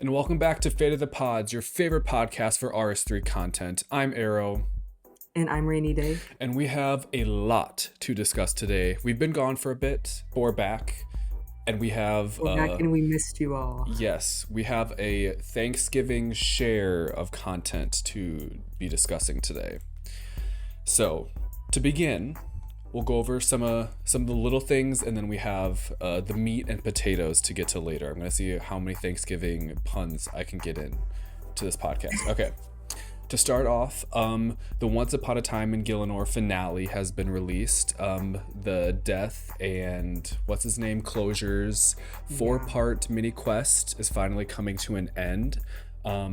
and welcome back to Fate of the Pods, your favorite podcast for RS3 content. I'm Aerro. And I'm Rainyday. And we have a lot to discuss today. We've been gone for a bit, but we're back. And we have... We're back and we missed you all. Yes, we have a Thanksgiving share of content to be discussing today. So, to begin, we'll go over some of the little things, and then we have the meat and potatoes to get to later. I'm going to see how many Thanksgiving puns I can get in to this podcast. Okay. To start off, the Once Upon a Time in Gielinor finale has been released. The Death and what's his name Closure's 4-part mini quest is finally coming to an end.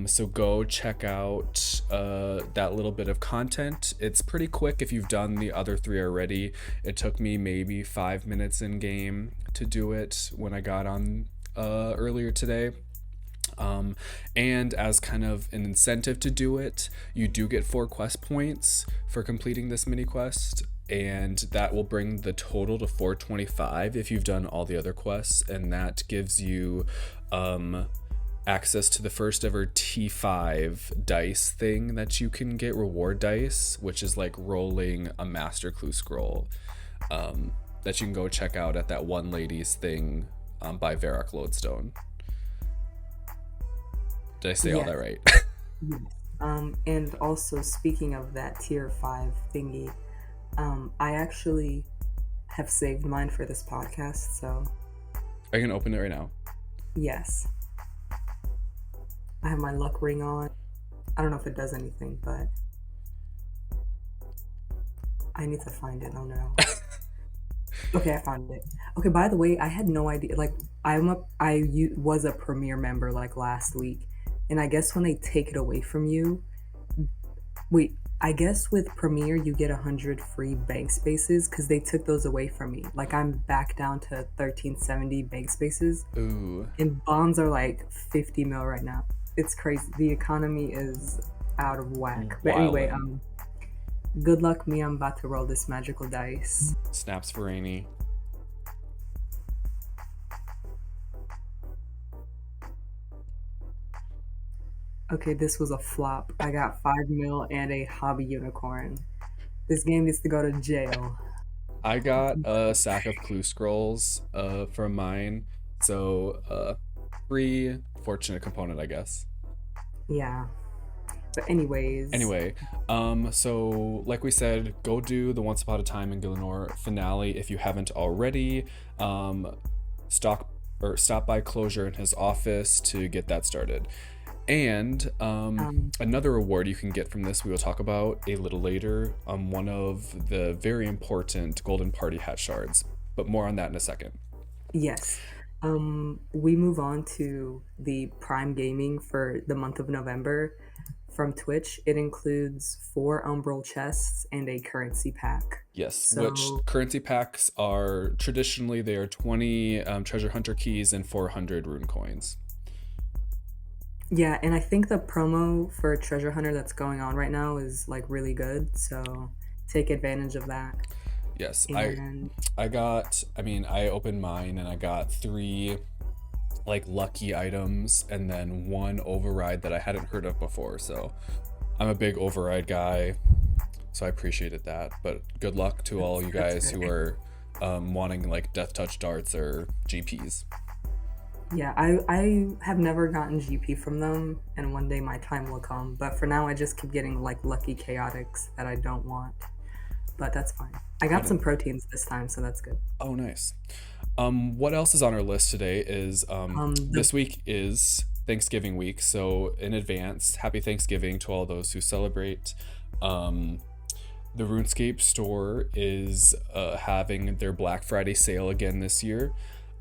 So go check out that little bit of content. It's pretty quick if you've done the other 3 already. It took me maybe 5 minutes in game to do it when I got on earlier today. And as kind of an incentive to do it, you do get 4 quest points for completing this mini quest, and that will bring the total to 425 if you've done all the other quests, and that gives you access to the first ever T5 dice thing that you can get, reward dice, which is like rolling a master clue scroll that you can go check out at that one lady's thing by Varrock Lodestone. Did I say all that right? Yes. And also, speaking of that tier 5 thingy, I actually have saved mine for this podcast, so... I can open it right now. Yes. I have my luck ring on. I don't know if it does anything, but... I need to find it. Oh no. Okay, I found it. Okay, by the way, I had no idea. Like, I was a Premier member, like, last week. And I guess when they take it away from you, I guess with Premier you get 100 free bank spaces because they took those away from me. Like, I'm back down to 1370 bank spaces. Ooh. And bonds are like 50 mil right now. It's crazy. The economy is out of whack. But anyway, good luck me. I'm about to roll this magical dice. Snaps for Rainy. Okay, this was a flop. I got 5 mil and a hobby unicorn. This game needs to go to jail. I got a sack of clue scrolls from mine. So, free fortunate component, I guess. Yeah. But anyways. Anyway, so like we said, go do the Once Upon a Time in Gielinor finale if you haven't already. Stop by Closure in his office to get that started. And another reward you can get from this we will talk about a little later, one of the very important Golden Partyhat shards, but more on that in a second. Yes. We move on to the Prime Gaming for the month of November from Twitch. It includes 4 Umbral chests and a currency pack. Yes, which currency packs are traditionally, they are 20 treasure hunter keys and 400 rune coins. Yeah, and I think the promo for Treasure Hunter that's going on right now is like really good, so take advantage of that. Yes, and I opened mine and I got 3 like lucky items and then 1 override that I hadn't heard of before, so I'm a big override guy, so I appreciated that. But good luck to all you guys who are wanting like Death Touch darts or GPs. Yeah, I have never gotten GP from them, and one day my time will come. But for now, I just keep getting like lucky chaotics that I don't want. But that's fine. I got some proteins this time, so that's good. Oh, nice. What else is on our list today is this week is Thanksgiving week, so in advance, happy Thanksgiving to all those who celebrate. The RuneScape store is having their Black Friday sale again this year.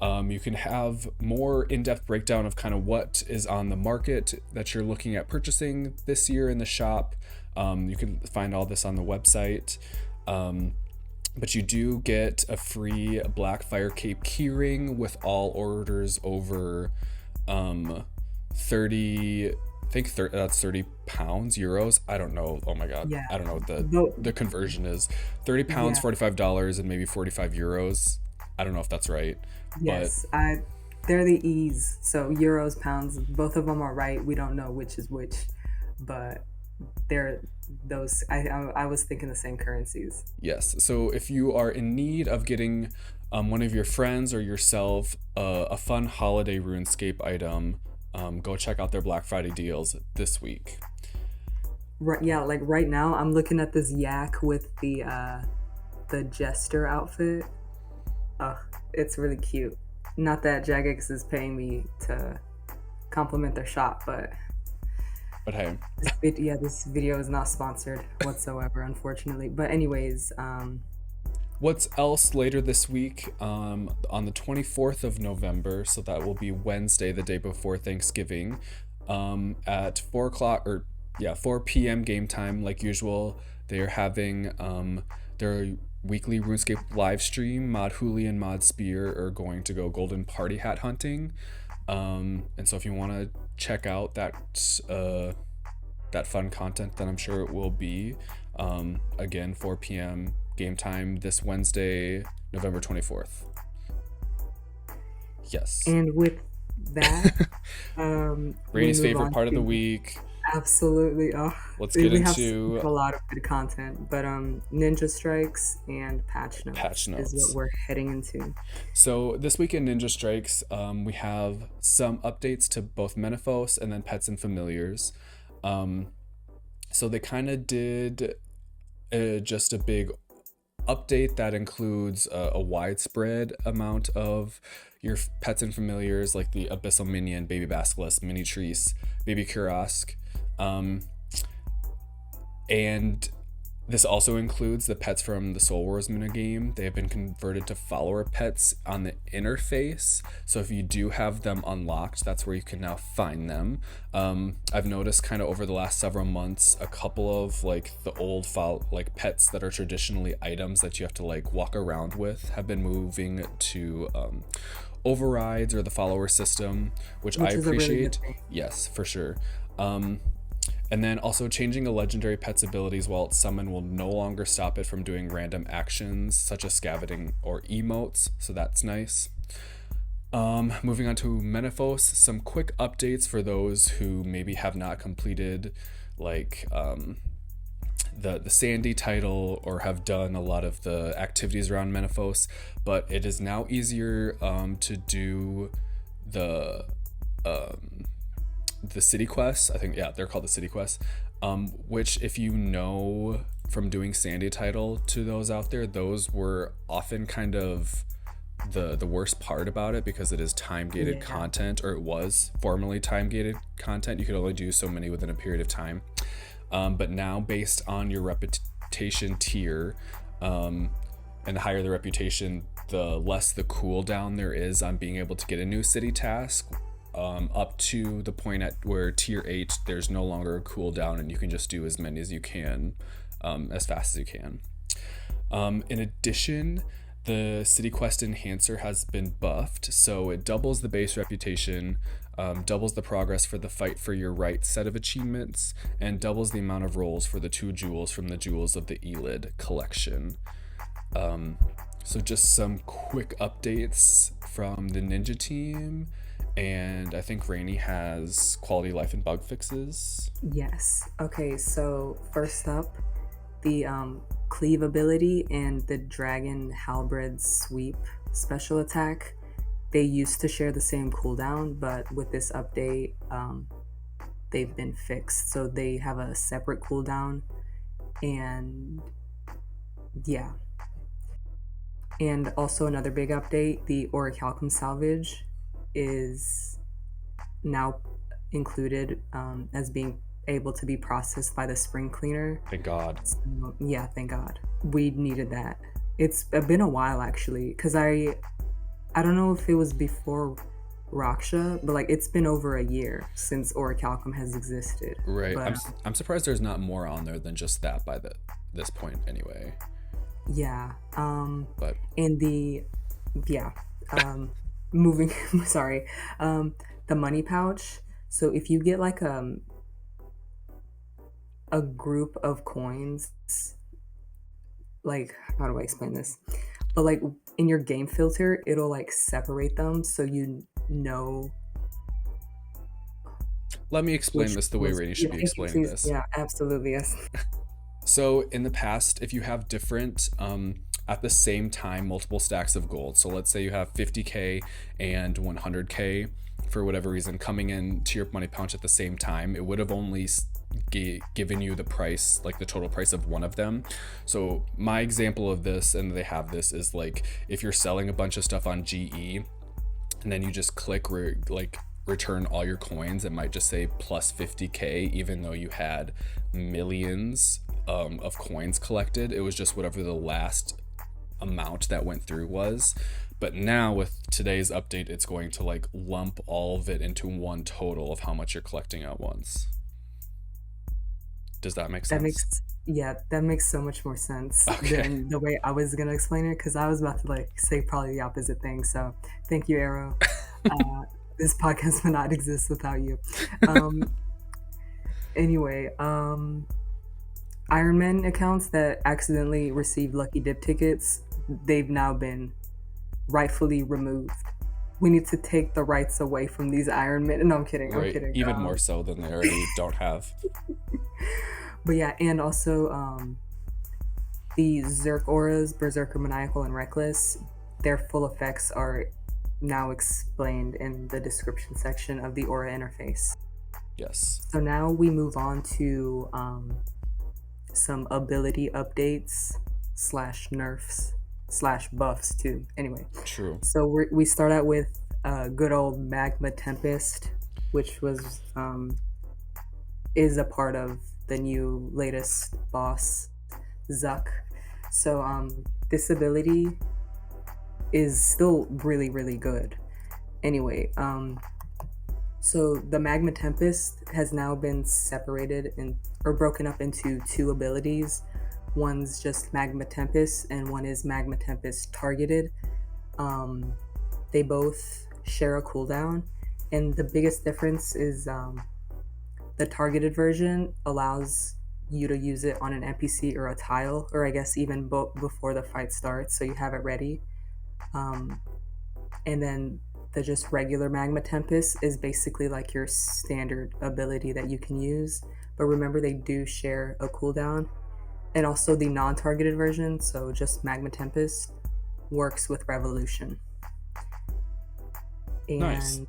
You can have more in-depth breakdown of kind of what is on the market that you're looking at purchasing this year in the shop. You can find all this on the website. But you do get a free Black Fire Cape keyring with all orders over 30, I think that's 30 pounds, euros. I don't know. Oh my God. Yeah. I don't know what the conversion is. 30 pounds, $45, and maybe 45 euros. I don't know if that's right. Yes, they're the E's. So euros, pounds, both of them are right. We don't know which is which, but they're those. I was thinking the same currencies. Yes. So if you are in need of getting one of your friends or yourself a fun holiday RuneScape item, go check out their Black Friday deals this week. Right, yeah, like right now I'm looking at this yak with the jester outfit. Oh, it's really cute. Not that Jagex is paying me to compliment their shop, but hey, this video is not sponsored whatsoever, unfortunately. But anyways, what's else later this week? On the 24th of November, so that will be Wednesday, the day before Thanksgiving, at 4 p.m. game time, like usual. They are having their weekly RuneScape live stream. Mod Huli and Mod Spear are going to go Golden Partyhat hunting. And so if you want to check out that fun content, then I'm sure it will be again 4 p.m. game time this Wednesday, November 24th. Yes. and with that, Rainy's favorite part of the week. Absolutely. Oh, Let's get into a lot of good content, but Ninja Strikes and Patch Notes is what we're heading into. So this week in Ninja Strikes, we have some updates to both Menaphos and then Pets and Familiars. So they kind of did just a big update that includes a widespread amount of your pets and familiars, like the Abyssal Minion, Baby Basilisk, Mini Trees, Baby Kurask. And this also includes the pets from the Soul Wars minigame. They have been converted to follower pets on the interface. So if you do have them unlocked, that's where you can now find them. I've noticed kind of over the last several months, a couple of like the old pets that are traditionally items that you have to like walk around with have been moving to overrides or the follower system, which I appreciate. Really yes, for sure. And then also changing a legendary pet's abilities while it's summoned will no longer stop it from doing random actions such as scavenging or emotes, so that's nice. Moving on to Menaphos, some quick updates for those who maybe have not completed like the Sandy title or have done a lot of the activities around Menaphos, but it is now easier to do the city quests. I think, yeah, they're called the city quests, which if you know from doing Sandy title to those out there, those were often kind of the worst part about it because it is time-gated content, or it was formerly time-gated content. You could only do so many within a period of time. But now based on your reputation tier, and the higher the reputation, the less the cooldown there is on being able to get a new city task, up to the point at where tier 8 there's no longer a cooldown and you can just do as many as you can, as fast as you can. In addition, the city quest enhancer has been buffed, so it doubles the base reputation, doubles the progress for the fight for your right set of achievements, and doubles the amount of rolls for the 2 jewels from the Jewels of the Elid collection. So just some quick updates from the Ninja team. And I think Rainy has quality life and bug fixes. Yes. Okay, so first up, the cleave ability and the Dragon Halberd Sweep special attack. They used to share the same cooldown, but with this update, they've been fixed. So they have a separate cooldown, and yeah. And also another big update, the Orichalcum Salvage is now included as being able to be processed by the spring cleaner. Thank God. So, yeah, thank God. We needed that. It's been a while actually, because I don't know if it was before Raksha, but like it's been over a year since Orichalcum has existed. Right. But, I'm surprised there's not more on there than just that by this point anyway. Yeah. But and the moving sorry, the money pouch. So if you get like a group of coins, like how do I explain this? But like in your game filter, it'll like separate them, so you know Let me explain which this the way was. Rainy Yeah, should be thank you, explaining please. this. Yeah, absolutely, yes. So in the past, if you have different at the same time multiple stacks of gold, so let's say you have 50k and 100k for whatever reason coming in to your money pouch at the same time, it would have only given you the price, like the total price of one of them. So my example of this, and they have this, is like if you're selling a bunch of stuff on GE and then you just click return all your coins, it might just say plus 50k even though you had millions of coins collected. It was just whatever the last amount that went through was. But now with today's update, it's going to like lump all of it into one total of how much you're collecting at once. Does that make That sense? makes that makes so much more sense Okay. than the way I was gonna explain it, because I was about to like say probably the opposite thing. So thank you, Aerro. Uh, this podcast would not exist without you. Um, anyway, Ironman accounts that accidentally received lucky dip tickets, they've now been rightfully removed. We need to take the rights away from these Ironman. No, I'm kidding. I'm Right, kidding. even more so than they already don't have. But yeah, and also the Zerk auras, Berserker, Maniacal, and Reckless, their full effects are now explained in the description section of the aura interface. Yes. So now we move on to some ability updates / nerfs / buffs too. Anyway, True. so we start out with good old Magma Tempest, which was is a part of the new latest boss, Zuck. So this ability is still really, really good. Anyway, so the Magma Tempest has now been separated or broken up into two abilities. One's just Magma Tempest and one is Magma Tempest Targeted. They both share a cooldown, and the biggest difference is the targeted version allows you to use it on an NPC or a tile, or I guess even before the fight starts, so you have it ready. And then the just regular Magma Tempest is basically like your standard ability that you can use. But remember, they do share a cooldown. And also the non-targeted version, so just Magma Tempest, works with Revolution. And Nice.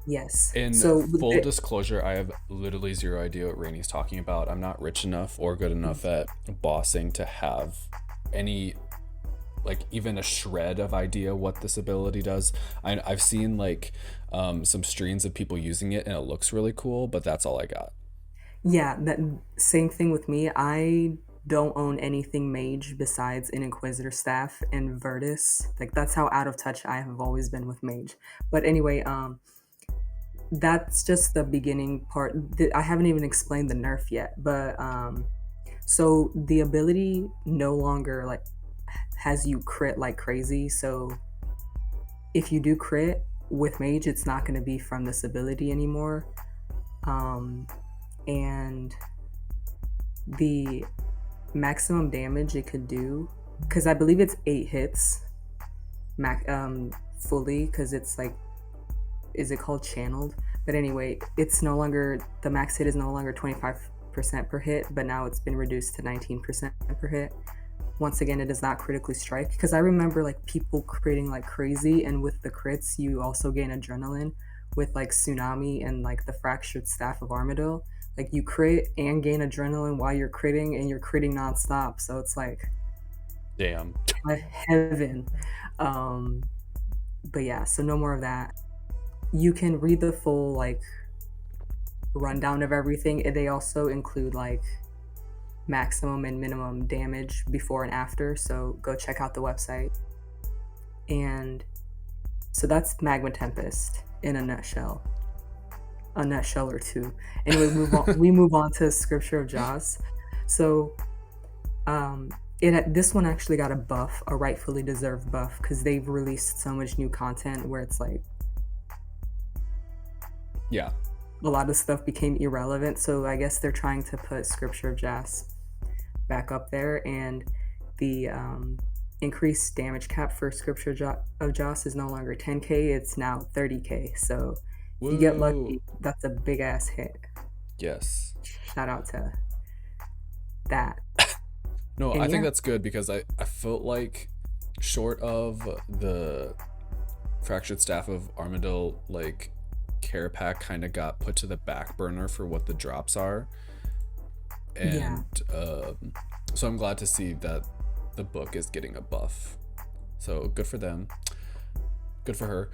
yes. In So full disclosure, I have literally zero idea what Rainey's talking about. I'm not rich enough or good enough at bossing to have any, like, even a shred of idea what this ability does. I've seen like some streams of people using it and it looks really cool, but that's all I got. yeah, that same thing with me. I don't own anything mage besides an Inquisitor staff and Virtus. Like that's how out of touch I have always been with mage. But anyway, that's just the beginning part. I haven't even explained the nerf yet, but so the ability no longer like has you crit like crazy. So if you do crit with mage, it's not going to be from this ability anymore. And the maximum damage it could do, because I believe it's 8 hits fully, because it's like, is it called channeled? But anyway, it's no longer, the max hit is no longer 25% per hit, but now it's been reduced to 19% per hit. Once again, it does not critically strike, because I remember like people critting like crazy, and with the crits you also gain adrenaline with like Tsunami and like the Fractured Staff of Armadyl. Like you crit and gain adrenaline while you're critting, and you're critting nonstop, so it's like Damn. heaven. But yeah, so no more of that. You can read the full like rundown of everything, and they also include like maximum and minimum damage before and after, so go check out the website. And so that's Magma Tempest in a nutshell or two. Anyway, we move on to Scripture of Joss. So this one actually got a buff, a rightfully deserved buff, because they've released so much new content where it's like, yeah, a lot of stuff became irrelevant. So I guess they're trying to put Scripture of Joss back up there, and the increased damage cap for Scripture of Joss is no longer 10k, it's now 30k. So if you get Woo! lucky, that's a big ass hit. Yes. Shout out to that. No, And I think yeah, that's good because I felt like short of the Fractured Staff of Armadillo, like care pack kind of got put to the back burner for what the drops are. yeah, And so I'm glad to see that the book is getting a buff. So good for them. Good for her.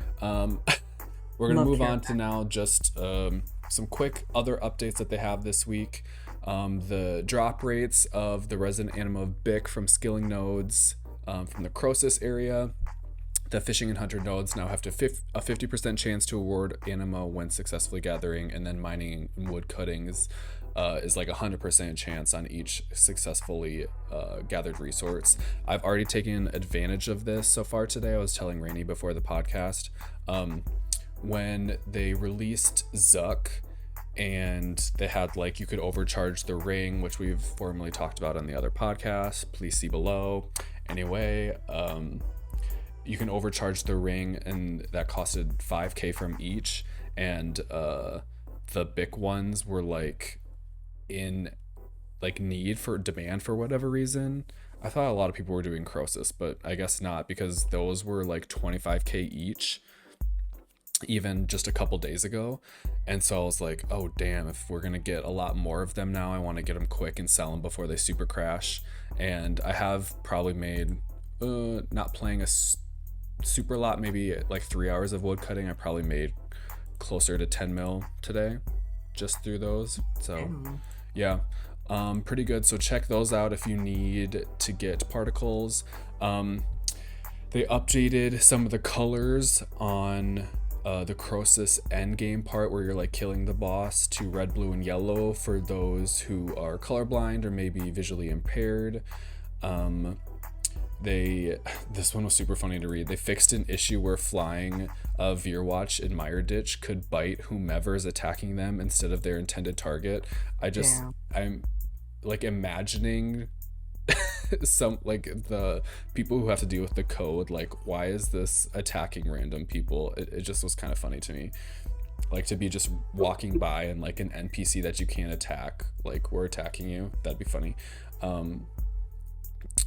We're gonna love move care on to pack. now just some quick other updates that they have this week. The drop rates of the resident anima of Bic from skilling nodes from the Croesus area. The fishing and hunter nodes now have a 50% chance to award anima when successfully gathering, and then mining and wood cuttings is like 100% chance on each successfully gathered resource. I've already taken advantage of this so far today. I was telling Rainy before the podcast. When they released Zuck and they had like you could overcharge the ring, which we've formerly talked about on the other podcast, please see below. Anyway, you can overcharge the ring, and that costed 5k from each, and the big ones were like in like need for demand for whatever reason. I thought a lot of people were doing Croesus, but I guess not, because those were like 25k each even just a couple days ago. And so I was like, oh damn, if we're gonna get a lot more of them now, I want to get them quick and sell them before they super crash. And I have probably made not playing a super lot, maybe like 3 hours of wood cutting, I probably made closer to 10 mil today just through those. So Damn. yeah, pretty good. So check those out if you need to get particles. They updated some of the colors on the Croesus endgame part where you're like killing the boss to red, blue, and yellow for those who are colorblind or maybe visually impaired. This one was super funny to read. They fixed an issue where flying a Veerwatch in Mire Ditch could bite whomever is attacking them instead of their intended target. Damn. I'm like imagining some like the people who have to deal with the code, like why is this attacking random people. It just was kind of funny to me, like to be just walking by and like an NPC that you can't attack, like we're attacking you. That'd be funny.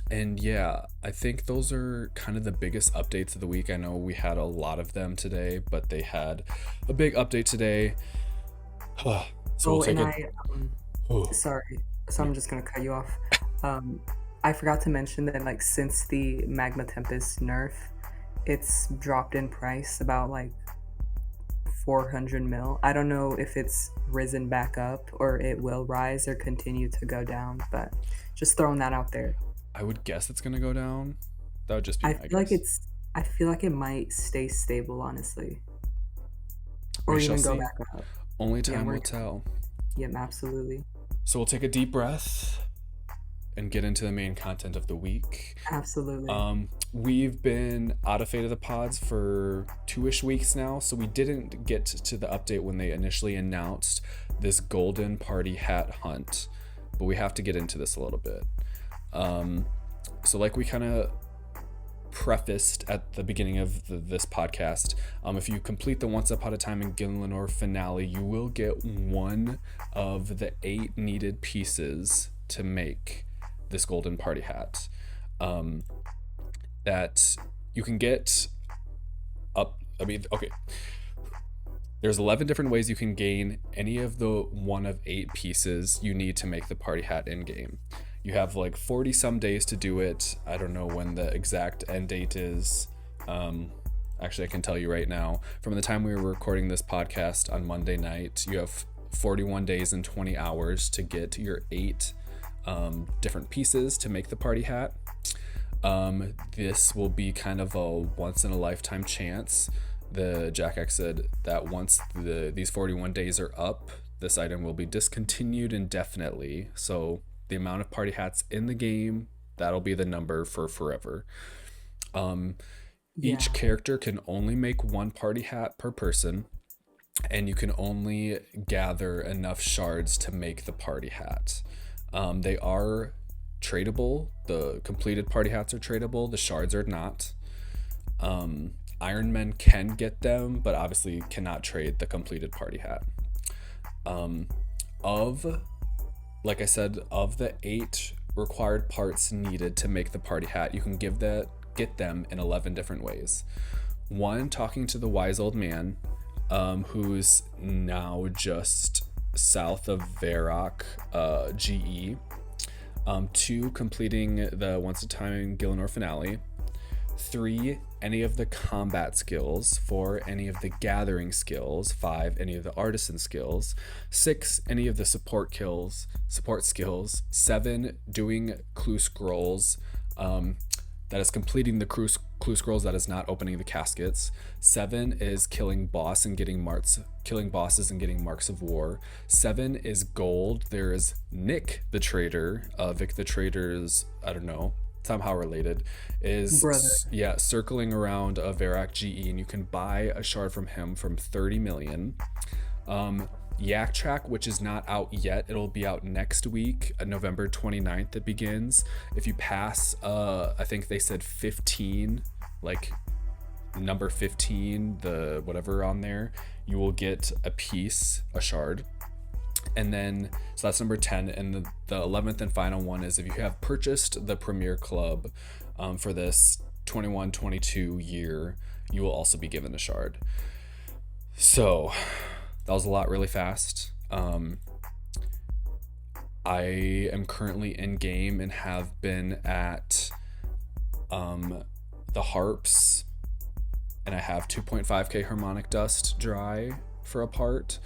And yeah, I think those are kind of the biggest updates of the week. I know we had a lot of them today, but they had a big update today. So we'll take And it. sorry, so I'm just gonna cut you off. I forgot to mention that like since the Magma Tempest nerf, it's dropped in price about like 400 mil. I don't know if it's risen back up or it will rise or continue to go down, but just throwing that out there. I would guess it's gonna go down. That would just be I my feel like guess. I feel like it might stay stable, honestly, We or shall even go see. back up. Only Yeah, time will tell. yeah, absolutely, So we'll take a deep breath and get into the main content of the week. absolutely. We've been out of Fate of the Pods for 2-ish weeks now, so we didn't get to the update when they initially announced this Golden Partyhat hunt, but we have to get into this a little bit. So like we kind of prefaced at the beginning of this podcast, if you complete the Once Upon a Time in Gielinor finale, you will get one of the 8 needed pieces to make this Golden Party Hat. That you can get up. I mean, okay. There's 11 different ways you can gain any of the one of 8 pieces you need to make the party hat in game. You have like 40 some days to do it. I don't know when the exact end date is. Actually, I can tell you right now. From the time we were recording this podcast on Monday night, you have 41 days and 20 hours to get your 8 different pieces to make the party hat. This will be kind of a once in a lifetime chance. The Jack X said that once these 41 days are up, this item will be discontinued indefinitely. So the amount of party hats in the game, that'll be the number for forever. Yeah, Each character can only make 1 party hat per person, and you can only gather enough shards to make the party hat. They are tradable. The completed party hats are tradable. The shards are not. Iron Men can get them, but obviously cannot trade the completed party hat. Like I said, of the 8 required parts needed to make the party hat, you can get them in 11 different ways. 1, talking to the wise old man, who's now just south of Varrock, GE. 2, completing the Once a Time Gielinor finale. 3, any of the combat skills. 4, any of the gathering skills. 5, any of the artisan skills. 6, any of the support skills. 7, doing clue scrolls. That is completing the clue scrolls, that is not opening the caskets. 7 is killing bosses and getting marks of war. 7 is gold. There is Nick the trader, Vic the trader's, I don't know, somehow related, is brother. circling around a Varrock GE, and you can buy a shard from him from 30 million. Yak Track, which is not out yet, it'll be out next week, November 29th it begins. If you pass, I think they said 15, like number 15, the whatever on there, you will get a shard. And then, so that's number 10. And the 11th and final one is if you have purchased the Premier Club for this 21-22 year, you will also be given a shard. So that was a lot really fast. I am currently in game and have been at the harps, and I have 2.5k harmonic dust dry for a part.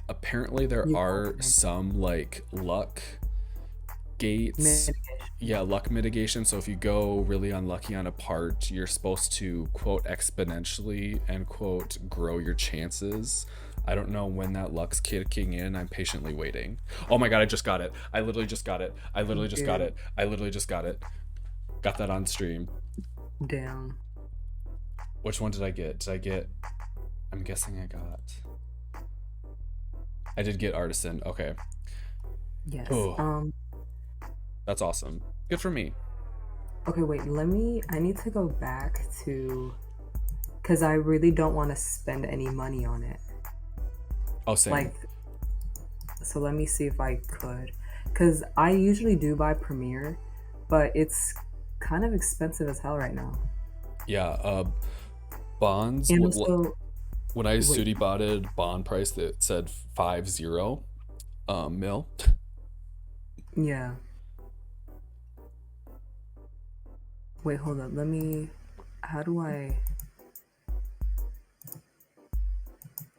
Apparently there are some like luck gates. Luck mitigation. So if you go really unlucky on a part, you're supposed to quote exponentially and quote grow your chances. I don't know when that luck's kicking in. I'm patiently waiting. Oh my god, I just got it. I literally just got it. Got that on stream. Damn. Which one did I get? I'm guessing I did get artisan. Okay. Yes. That's awesome. Good for me. Okay, wait, I need to go back to, because I really don't want to spend any money on it. Oh, same. So let me see if I could. Because I usually do buy Premier, but it's kind of expensive as hell right now. Yeah, bonds. And also, when I Sudi botted bond price that said 50 mil. Yeah. Wait, hold up. How do I...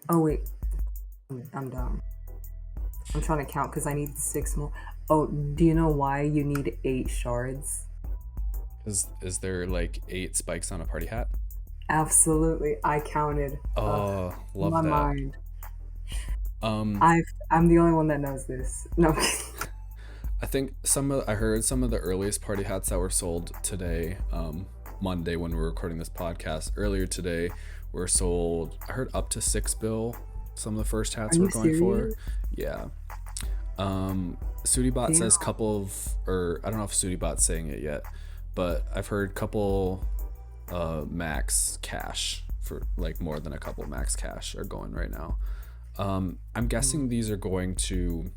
Oh, wait. I'm dumb. I'm trying to count because I need 6 more. Oh, do you know why you need 8 shards? Is there like 8 spikes on a party hat? Absolutely. I counted. Oh, love my that. Mind. I'm the only one that knows this. No. I think I heard some of the earliest party hats that were sold today, Monday when we were recording this podcast. Earlier today were sold, I heard up to 6 bill. Some of the first hats were going for. Yeah. SudiBot says I don't know if SudiBot's saying it yet, but I've heard couple max cash for like more than a couple max cash are going right now. I'm guessing these are going to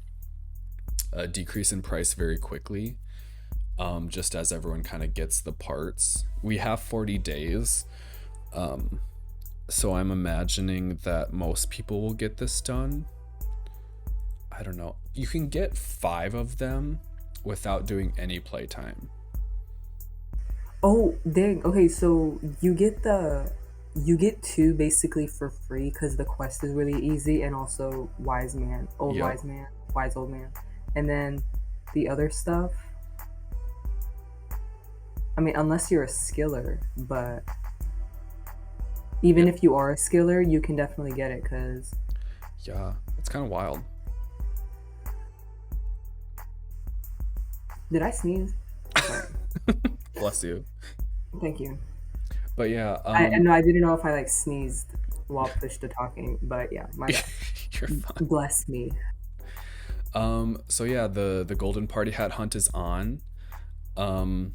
decrease in price very quickly, just as everyone kind of gets the parts. We have 40 days, so I'm imagining that most people will get this done. I don't know. You can get 5 of them without doing any playtime. Oh, dang. Okay, so you get 2 basically for free because the quest is really easy, and also wise old man. And then the other stuff, I mean, unless you're a skiller, but even if you are a skiller, you can definitely get it because... Yeah, it's kind of wild. Did I sneeze? Sorry. Bless you. Thank you. But yeah, I didn't know if I like sneezed while pushed to talking, but yeah, my bad. You're fine. Bless me. So yeah, the Golden Party Hat hunt is on. Um,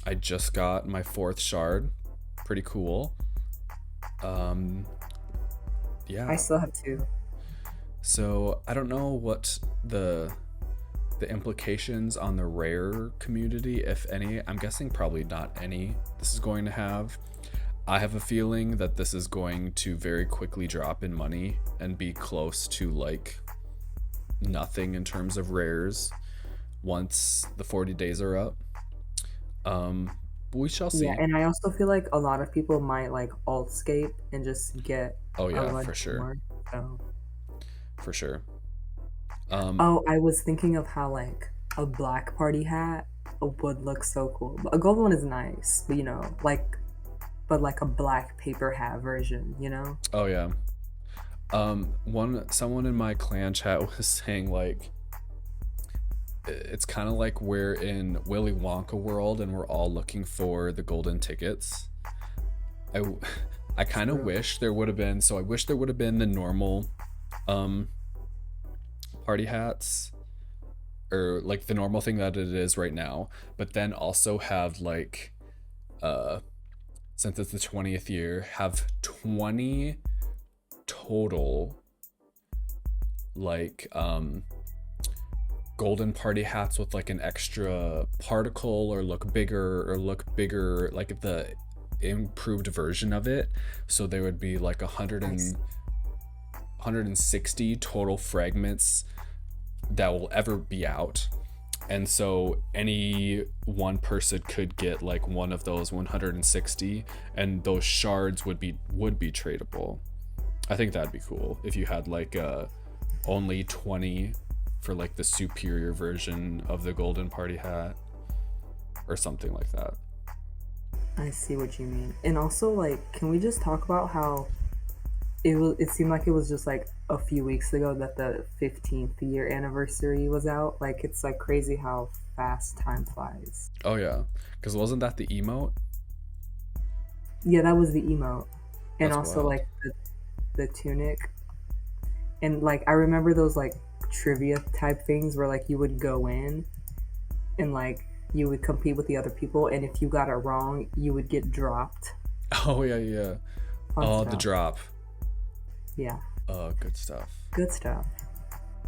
I just got my fourth shard. Pretty cool. Um, I yeah. still have two. So I don't know what the implications on the rare community, if any. I'm guessing probably not any. This is going to have. I have a feeling that this is going to very quickly drop in money and be close to like nothing in terms of rares once the 40 days are up. We shall Yeah, see. and I also feel like a lot of people might like altscape and just get Oh a yeah, bunch for sure. more. So, For sure. Um, oh, I was thinking of how like a black party hat would look so cool. A gold one is nice, but but like a black paper hat version. oh yeah. Someone in my clan chat was saying like it's kind of like we're in Willy Wonka world and we're all looking for the golden tickets. I I kind of True. wish there would have been. So I wish there would have been the normal um party hats, or like the normal thing that it is right now, but then also have like uh since it's the 20th year, have 20 total like golden party hats with like an extra particle or look bigger like the improved version of it. So there would be like Nice. 160 total fragments that will ever be out. And so any one person could get like one of those 160, and those shards would be tradable. I think that'd be cool if you had like only 20 for like the superior version of the golden party hat or something like that. I see what you mean. And also, like, can we just talk about how it seemed like it was just like a few weeks ago that the 15th year anniversary was out. Like it's like crazy how fast time flies. Oh yeah, because wasn't that the emote? Yeah, that was the emote. And That's also wild. like the tunic. And like I remember those like trivia type things where like you would go in and like you would compete with the other people, and if you got it wrong, you would get dropped. Oh yeah, yeah. Fun Oh, the stuff. drop. Yeah. Good stuff. Good stuff.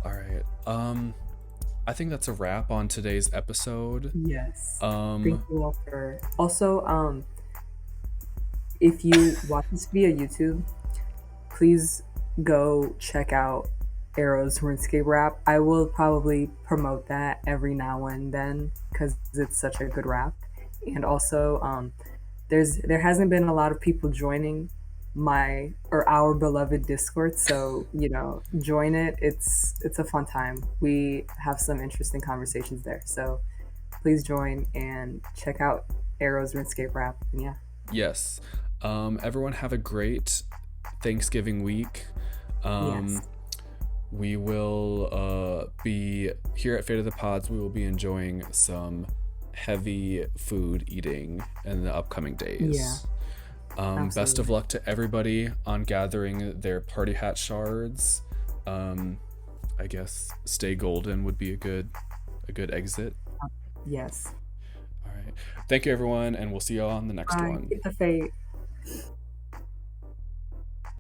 All right. I think that's a wrap on today's episode. Yes. Thank Um, you all for also if you watch this via YouTube, please go check out Aerro's RuneScape rap. I will probably promote that every now and then because it's such a good rap. And also, there hasn't been a lot of people joining my or our beloved Discord, so join it. It's a fun time. We have some interesting conversations there. So please join and check out Arrow's RuneScape rap. And yeah. yes. Everyone have a great Thanksgiving week. Um, Yes. we will be here at Fate of the Pods. We will be enjoying some heavy food eating in the upcoming Yeah. days. Best of Absolutely. luck to everybody on gathering their party hat shards. I guess stay golden would be a good exit. Yes. All right. Thank you everyone, and we'll see you all on the next Bye. one. Get the fate.